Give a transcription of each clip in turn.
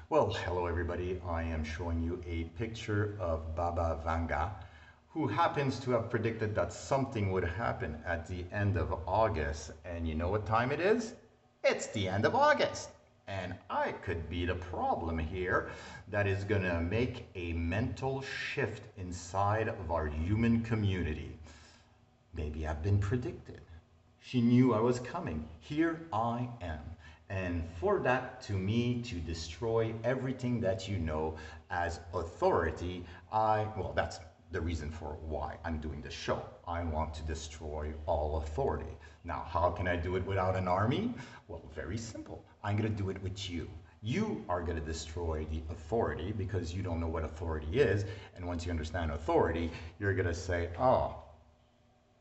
Well, hello everybody. I am showing you a picture of Baba Vanga, who happens to have predicted that something would happen at the end of August. And you know what time it is? It's the end of August. And I could be the problem here that is going to make a mental shift inside of our human community. Maybe I've been predicted. She knew I was coming. Here I am. And for that, to me, to destroy everything that you know as authority, well, that's the reason for why I'm doing this show. I want to destroy all authority. Now, how can I do it without an army? Well, very simple. I'm going to do it with you. You are going to destroy the authority because you don't know what authority is. And once you understand authority, you're going to say, oh,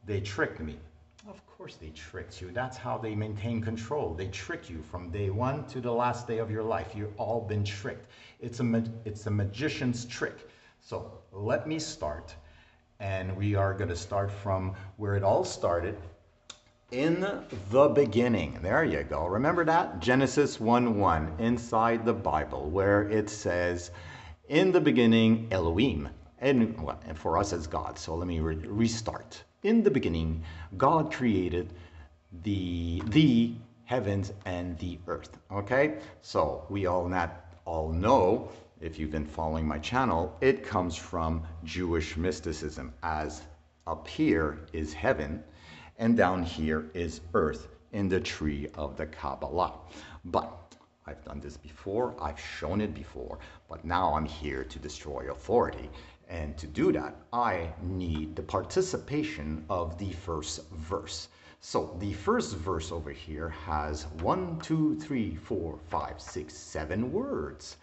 they tricked me. Of course they tricked you. That's how they maintain control. They trick you from day one to the last day of your life. You've all been tricked. It's a magician's trick. So let me start. And we are going to start from where it all started. In the beginning. There you go. Remember that? Genesis 1:1 inside the Bible where it says, in the beginning, Elohim. And for us it's God. So let me restart. In the beginning, God created the heavens and the earth. Okay? So we all know, if you've been following my channel, it comes from Jewish mysticism, as up here is heaven and down here is earth in the tree of the Kabbalah. But I've done this before, I've shown it before, but now I'm here to destroy authority. And to do that, I need the participation of the first verse. So the first verse over here has 1, 2, 3, 4, 5, 6, 7 words.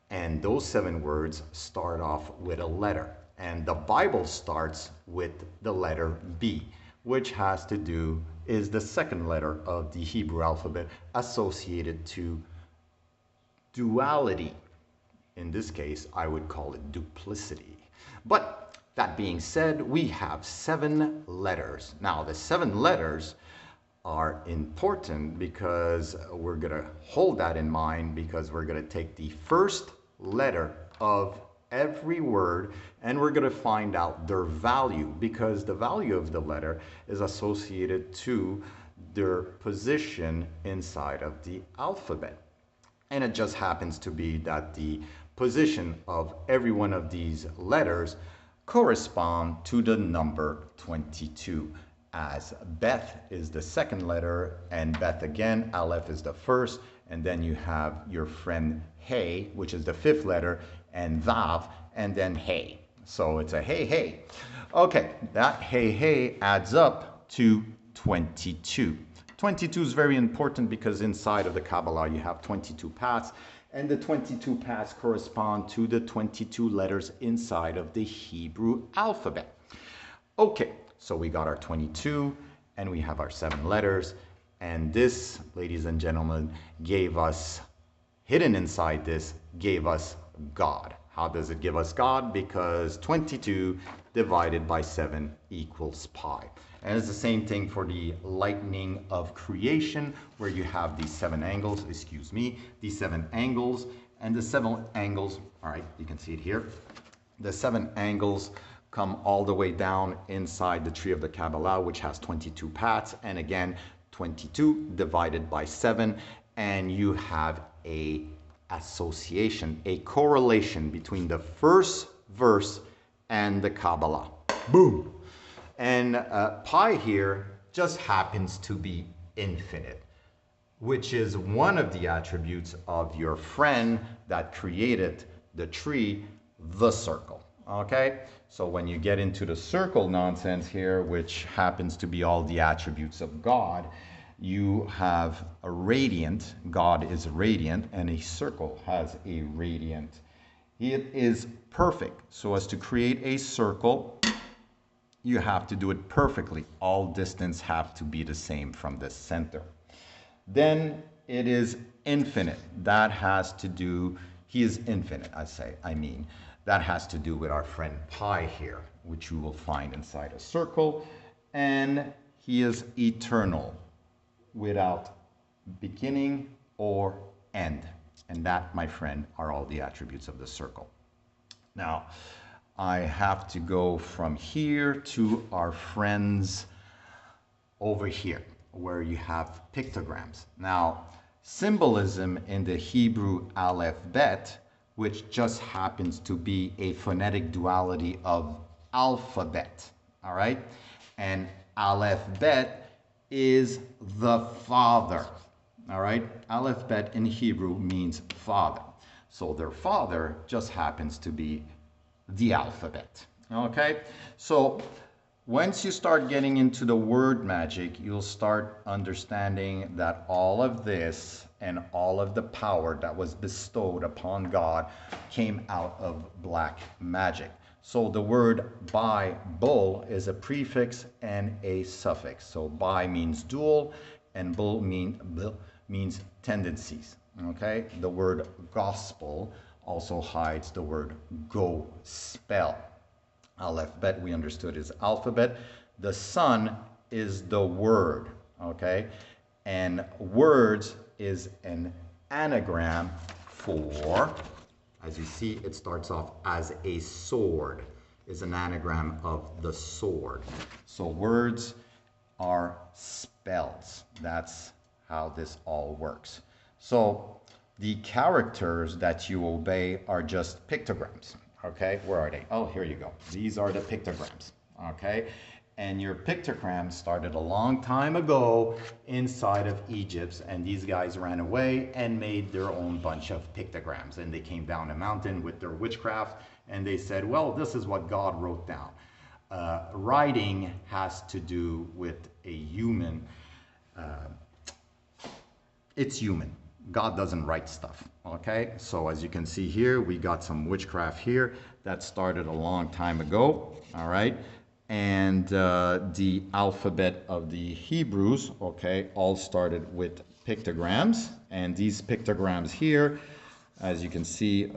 And those 7 words start off with a letter. And the Bible starts with the letter B, which has to do, is the second letter of the Hebrew alphabet associated to duality. In this case, I would call it duplicity. But that being said, we have 7 letters. Now, the 7 letters are important because we're going to hold that in mind because we're going to take the first letter of every word and we're going to find out their value because the value of the letter is associated to their position inside of the alphabet. And it just happens to be that the position of every one of these letters correspond to the number 22, as Beth is the second letter and Beth again, Aleph is the first, and then you have your friend Hey, which is the 5th letter, and Vav, and then Hey. So it's a hey, hey. Okay, that hey, hey adds up to 22. 22 is very important because inside of the Kabbalah you have 22 paths, and the 22 paths correspond to the 22 letters inside of the Hebrew alphabet. Okay, so we got our 22 and we have our 7 letters, and this, ladies and gentlemen, gave us, hidden inside this, gave us God. How does it give us God? Because 22 divided by 7 equals pi. And it's the same thing for the lightning of creation, where you have these 7 angles, these 7 angles, and the 7 angles, all right, you can see it here. The 7 angles come all the way down inside the tree of the Kabbalah, which has 22 paths, and again, 22 divided by 7, and you have a association, a correlation between the first verse and the Kabbalah. Boom! And pi here just happens to be infinite, which is one of the attributes of your friend that created the tree, the circle. Okay? So when you get into the circle nonsense here, which happens to be all the attributes of God, you have a radiant, God is radiant, and a circle has a radiant. It is perfect. So as to create a circle, you have to do it perfectly. All distance have to be the same from the center. Then it is infinite. That has to do, he is infinite, I mean. That has to do with our friend pi here, which you will find inside a circle. And he is eternal, without beginning or end. And that, my friend, are all the attributes of the circle. Now, I have to go from here to our friends over here, where you have pictograms. Now, symbolism in the Hebrew aleph-bet, which just happens to be a phonetic duality of alphabet, all right? And aleph-bet is the father, all right? Aleph-bet in Hebrew means father. So their father just happens to be the alphabet, okay? So once you start getting into the word magic, you'll start understanding that all of this and all of the power that was bestowed upon God came out of black magic. So the word Bible is a prefix and a suffix. So bi means dual and bull means tendencies. Okay? The word gospel also hides the word go spell. Aleph-bet we understood is alphabet. The sun is the word, okay? And words is an anagram for, as you see, it starts off as a sword, is an anagram of the sword. So words are spells. That's how this all works. So the characters that you obey are just pictograms. Okay, where are they? Oh, here you go. These are the pictograms. Okay, and your pictograms started a long time ago inside of Egypt, and these guys ran away and made their own bunch of pictograms. And they came down a mountain with their witchcraft, and they said, well, this is what God wrote down. Writing has to do with a human. It's human. God doesn't write stuff, okay? So as you can see here, we got some witchcraft here that started a long time ago, all right? And the alphabet of the Hebrews, okay, all started with pictograms. And these pictograms here, as you can see,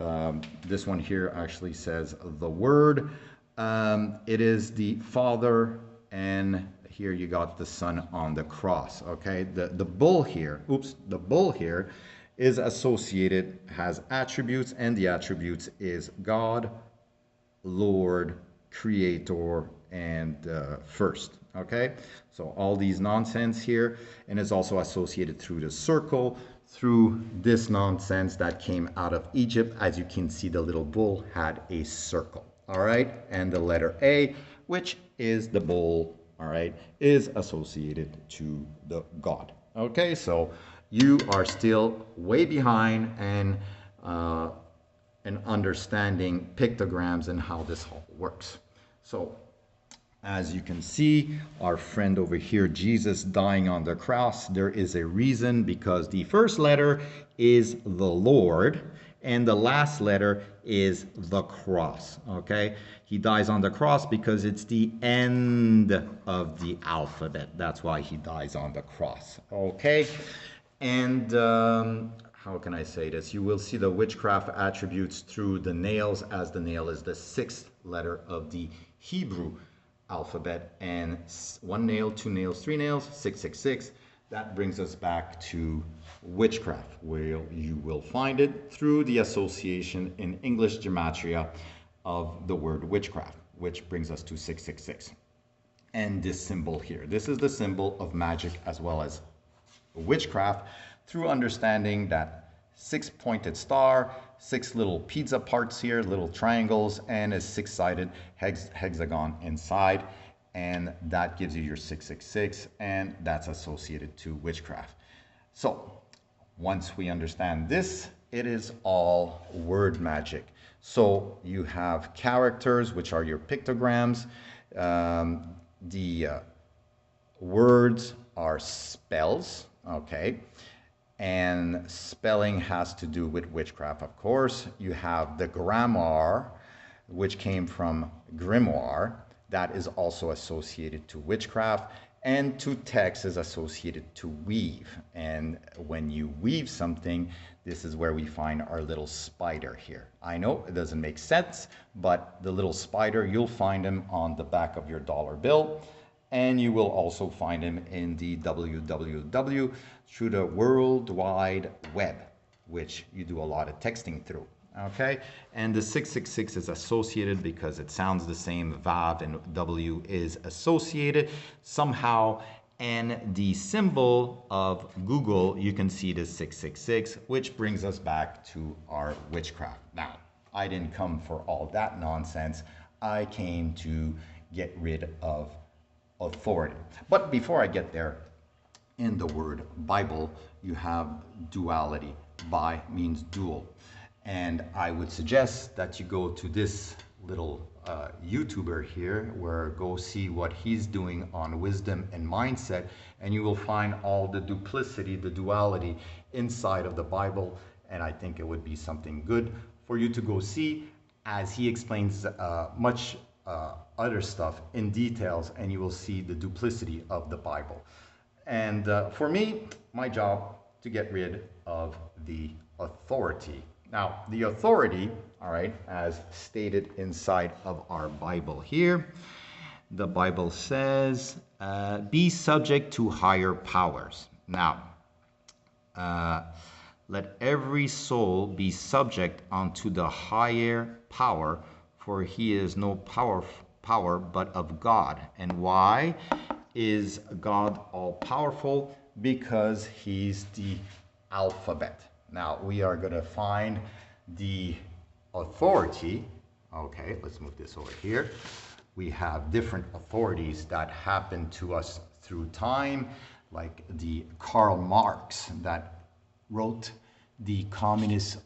this one here actually says the word. It is the Father, and here you got the Son on the cross, okay? The bull here, the bull here is associated, has attributes, and the attributes is God, Lord, Creator, and first, okay? So all these nonsense here, and it's also associated through the circle, through this nonsense that came out of Egypt. As you can see, the little bull had a circle, all right? And the letter A, which is the bull, all right, is associated to the God. Okay, so you are still way behind and understanding pictograms and how this all works. So as you can see, our friend over here, Jesus dying on the cross, there is a reason, because the first letter is the Lord and the last letter is the cross, okay? He dies on the cross because it's the end of the alphabet. That's why he dies on the cross, okay? And how can I say this? You will see the witchcraft attributes through the nails, as the nail is the sixth letter of the Hebrew alphabet. And 1 nail, 2 nails, 3 nails, 666. That brings us back to witchcraft, where you will find it through the association in English gematria of the word witchcraft, which brings us to 666. And this symbol here, this is the symbol of magic as well as witchcraft, through understanding that 6-pointed star, 6 little pizza parts here, little triangles, and a 6-sided hexagon inside. And that gives you your 666, and that's associated to witchcraft. So once we understand this, it is all word magic. So you have characters, which are your pictograms. The words are spells, okay? And spelling has to do with witchcraft, of course. You have the grammar, which came from grimoire. That is also associated to witchcraft, and to text is associated to weave. And when you weave something, this is where we find our little spider here. I know it doesn't make sense, but the little spider, you'll find him on the back of your dollar bill, and you will also find him in the www through the World Wide Web. which you do a lot of texting through. Okay, and the 666 is associated because it sounds the same. Vav and W is associated somehow. And the symbol of Google, you can see the 666, which brings us back to our witchcraft. Now, I didn't come for all that nonsense. I came to get rid of authority. But before I get there, in the word Bible, you have duality. Bi means dual. And I would suggest that you go to this little YouTuber here, where go see what he's doing on wisdom and mindset, and you will find all the duplicity, the duality inside of the Bible. And I think it would be something good for you to go see, as he explains much other stuff in details, and you will see the duplicity of the Bible. And for me, my job to get rid of the authority. Now, the authority, all right, as stated inside of our Bible here, the Bible says, be subject to higher powers. Now, let every soul be subject unto the higher power, for he is no power but of God. And why is God all powerful? Because he's the alphabet. Now, we are going to find the authority. Okay, let's move this over here. We have different authorities that happen to us through time, like the Karl Marx that wrote the Communist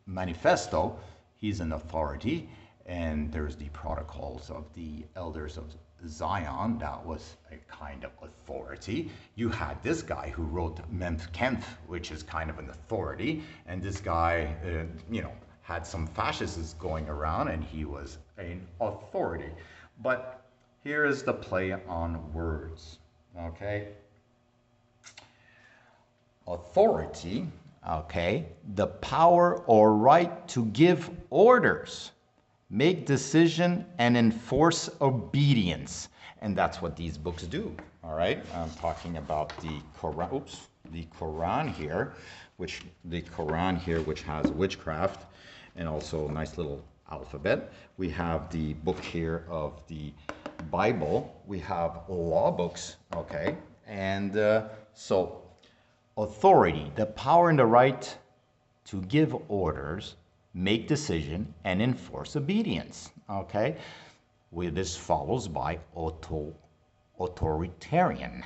Manifesto. He's an authority. And there's the Protocols of the Elders of Zion. That was a kind of authority. You had this guy who wrote Men's Kampf, which is kind of an authority. And this guy, had some fascists going around, and he was an authority. But here is the play on words. Okay? Authority, okay, the power or right to give orders, make decision, and enforce obedience. And that's what these books do. All right, I'm talking about the Quran. Oops, the Quran here, which has witchcraft and also a nice little alphabet. We have the book here of the Bible. We have law books. Okay, and so authority, the power and the right to give orders, make decision, and enforce obedience. Okay, this follows by authoritarian,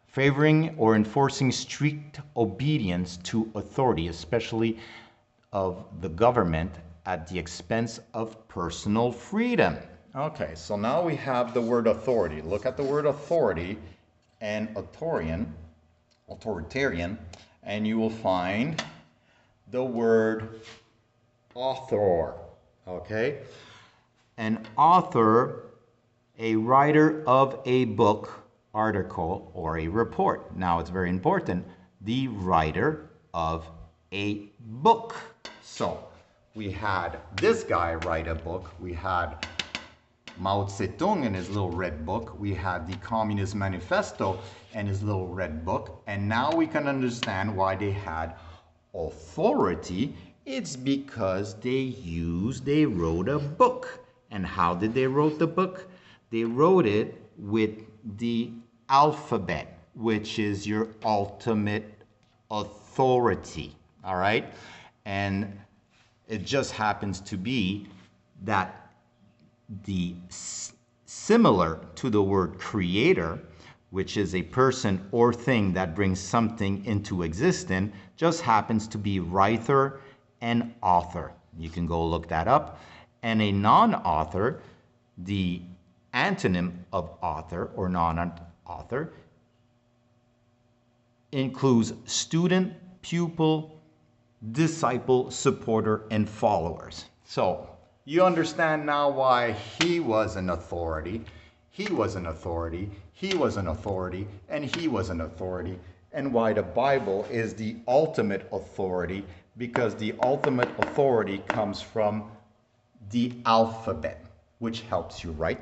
favoring or enforcing strict obedience to authority, especially of the government, at the expense of personal freedom. Okay, so now we have the word authority. Look at the word authority and authoritarian, and you will find the word author. Okay, an author, a writer of a book, article, or a report. Now it's very important, the writer of a book. So we had this guy write a book. We had Mao Zedong in his little red book. We had the Communist Manifesto and his little red book. And now we can understand why they had authority. It's because they wrote a book. And how did they write the book? They wrote it with the alphabet, which is your ultimate authority. All right? And it just happens to be that the similar to the word creator, which is a person or thing that brings something into existence, just happens to be writer and author. You can go look that up. And a non-author, the antonym of author or non-author, includes student, pupil, disciple, supporter, and followers. So you understand now why he was an authority, he was an authority, he was an authority, and he was an authority, and why the Bible is the ultimate authority, because the ultimate authority comes from the alphabet, which helps you write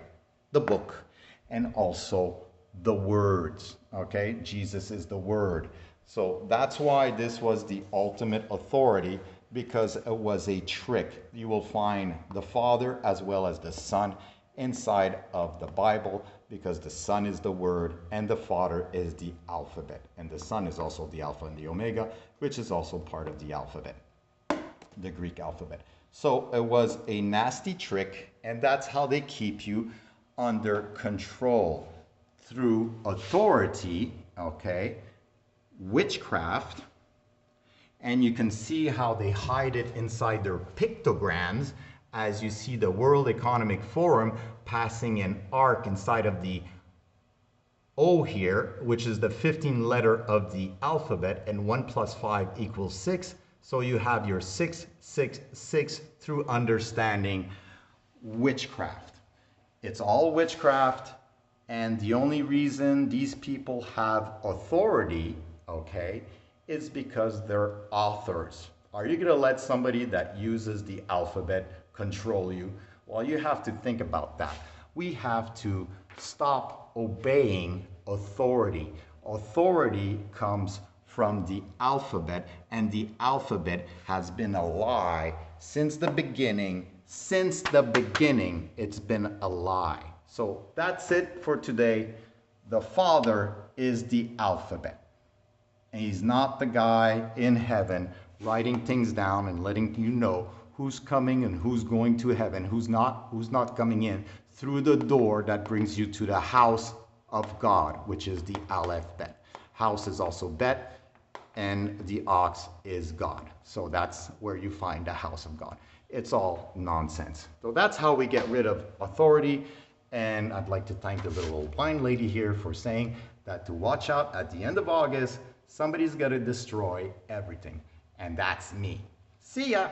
the book and also the words. Okay, Jesus is the Word. So that's why this was the ultimate authority, because it was a trick. You will find the Father as well as the Son inside of the Bible, because the Son is the Word and the Father is the alphabet. And the Son is also the Alpha and the Omega, which is also part of the alphabet, the Greek alphabet. So it was a nasty trick, and that's how they keep you under control, through authority, okay, witchcraft, and you can see how they hide it inside their pictograms, as you see the World Economic Forum passing an arc inside of the O here, which is the 15th letter of the alphabet, and 1 plus 5 equals 6. So you have your 666 through understanding witchcraft. It's all witchcraft, and the only reason these people have authority, okay, is because they're authors. Are you going to let somebody that uses the alphabet control you? Well, you have to think about that. We have to stop obeying authority. Authority comes from the alphabet, and the alphabet has been a lie since the beginning. Since the beginning, it's been a lie. So that's it for today. The Father is the alphabet. And he's not the guy in heaven writing things down and letting you know who's coming and who's going to heaven, who's not coming in through the door that brings you to the house of God, which is the Aleph Bet. House is also Bet, and the ox is God. So that's where you find the house of God. It's all nonsense. So that's how we get rid of authority. And I'd like to thank the little old blind lady here for saying that to watch out at the end of August, somebody's going to destroy everything. And that's me. See ya.